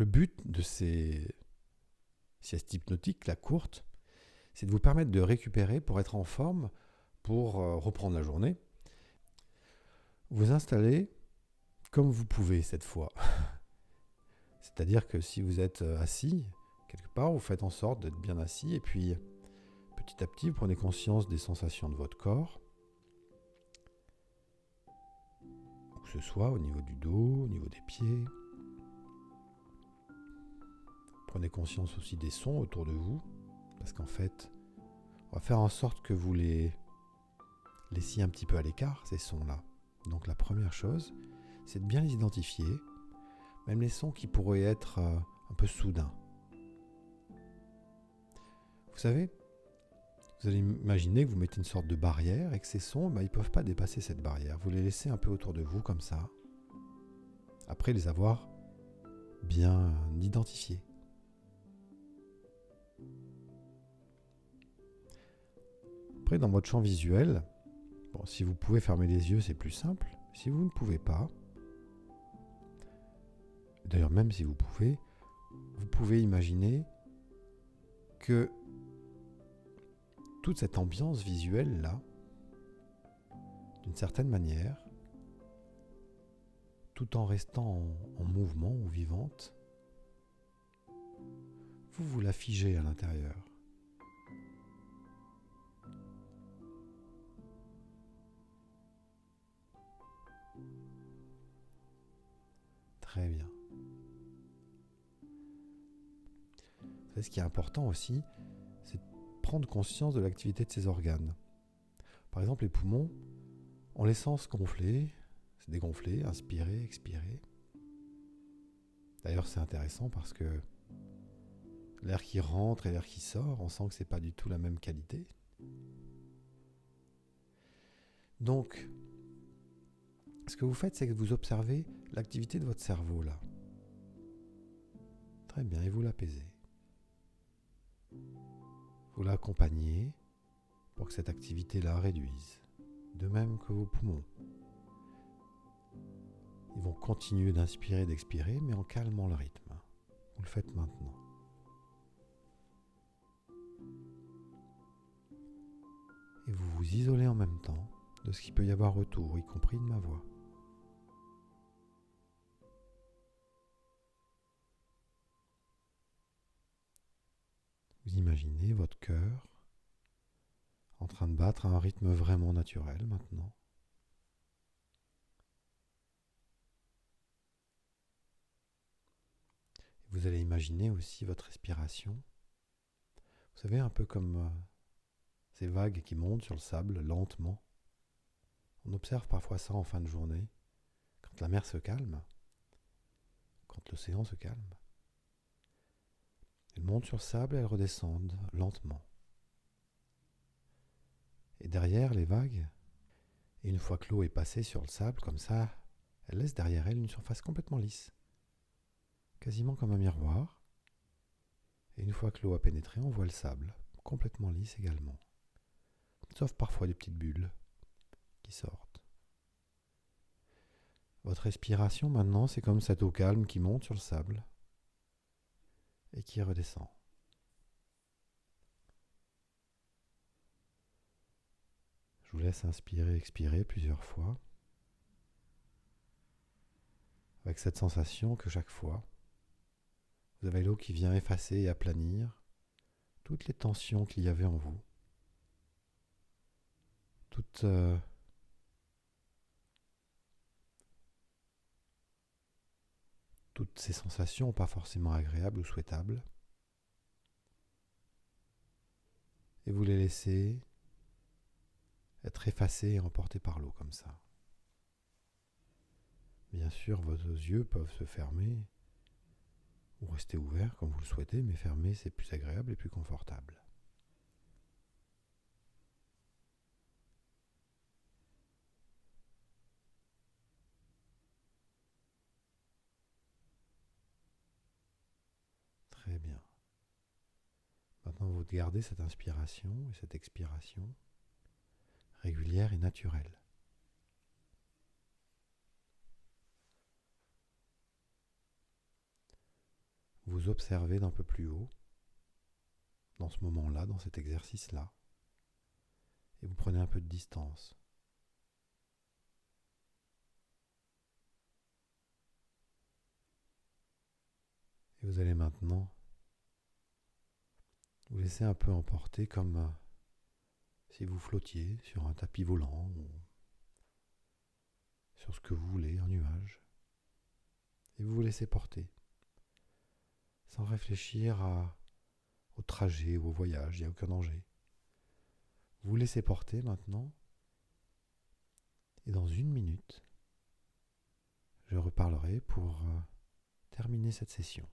le but de ces siestes hypnotiques, la courte, c'est de vous permettre de récupérer pour être en forme, pour reprendre la journée. Vous installez comme vous pouvez cette fois. C'est-à-dire que si vous êtes assis, quelque part, vous faites en sorte d'être bien assis et puis petit à petit, vous prenez conscience des sensations de votre corps, que ce soit au niveau du dos, au niveau des pieds. Prenez conscience aussi des sons autour de vous, parce qu'en fait, on va faire en sorte que vous les laissiez un petit peu à l'écart, ces sons-là. Donc la première chose, c'est de bien les identifier, même les sons qui pourraient être un peu soudains. Vous savez, vous allez imaginer que vous mettez une sorte de barrière et que ces sons, ils ne peuvent pas dépasser cette barrière. Vous les laissez un peu autour de vous comme ça, après les avoir bien identifiés. Après, dans votre champ visuel, si vous pouvez fermer les yeux, c'est plus simple. Si vous ne pouvez pas, d'ailleurs même si vous pouvez imaginer que toute cette ambiance visuelle-là, d'une certaine manière, tout en restant en mouvement ou vivante, vous la figez à l'intérieur. Très bien. Vous savez, ce qui est important aussi, c'est de prendre conscience de l'activité de ces organes. Par exemple, les poumons, on les sent se gonfler, se dégonfler, inspirer, expirer. D'ailleurs, c'est intéressant parce que l'air qui rentre et l'air qui sort, on sent que c'est pas du tout la même qualité. Donc, ce que vous faites, c'est que vous observez l'activité de votre cerveau là. Très bien, et vous l'apaisez. Vous l'accompagnez pour que cette activité-là réduise. De même que vos poumons. Ils vont continuer d'inspirer et d'expirer, mais en calmant le rythme. Vous le faites maintenant. Et vous vous isolez en même temps de ce qu'il peut y avoir autour, y compris de ma voix. Vous imaginez votre cœur en train de battre à un rythme vraiment naturel maintenant. Vous allez imaginer aussi votre respiration. Vous savez, un peu comme ces vagues qui montent sur le sable lentement. On observe parfois ça en fin de journée, quand la mer se calme, quand l'océan se calme. Elles montent sur le sable et elles redescendent lentement. Et derrière les vagues, et une fois que l'eau est passée sur le sable, comme ça, elle laisse derrière elle une surface complètement lisse, quasiment comme un miroir. Et une fois que l'eau a pénétré, on voit le sable, complètement lisse également. Sauf parfois des petites bulles qui sortent. Votre respiration maintenant, c'est comme cette eau calme qui monte sur le sable et qui redescend. Je vous laisse inspirer, expirer plusieurs fois, avec cette sensation que chaque fois, vous avez l'eau qui vient effacer et aplanir toutes les tensions qu'il y avait en vous, toutes ces sensations pas forcément agréables ou souhaitables, et vous les laissez être effacées et emportées par l'eau comme ça. Bien sûr, vos yeux peuvent se fermer ou rester ouverts comme vous le souhaitez, mais fermer, c'est plus agréable et plus confortable. Très bien. Maintenant, vous gardez cette inspiration et cette expiration régulière et naturelle. vous observez d'un peu plus haut, dans ce moment-là, dans cet exercice-là, et vous prenez un peu de distance. Et vous allez maintenant vous laisser un peu emporter comme si vous flottiez sur un tapis volant ou sur ce que vous voulez, un nuage. Et vous vous laissez porter, sans réfléchir au trajet ou au voyage, il n'y a aucun danger. Vous vous laissez porter maintenant, et dans 1 minute, je reparlerai pour terminer cette session.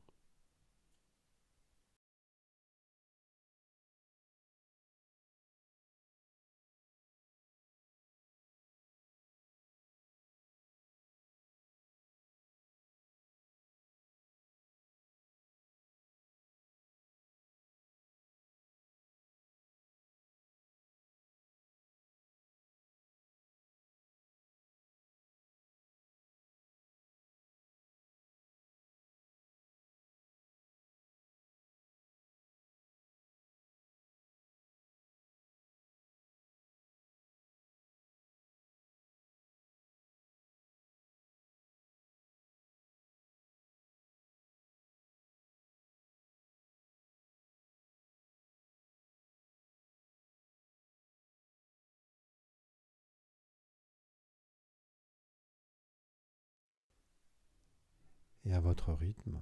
Et à votre rythme,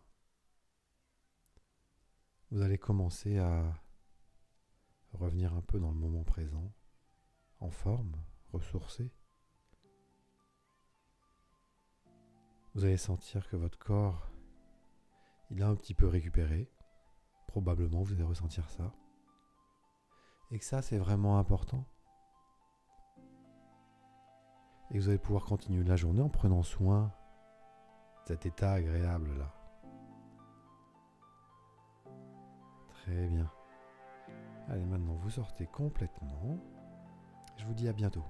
vous allez commencer à revenir un peu dans le moment présent, en forme, ressourcé. Vous allez sentir que votre corps, il a un petit peu récupéré. Probablement, vous allez ressentir ça. Et que ça, c'est vraiment important. Et que vous allez pouvoir continuer la journée en prenant soin de cet état agréable-là. Très bien. Allez, maintenant, vous sortez complètement. Je vous dis à bientôt.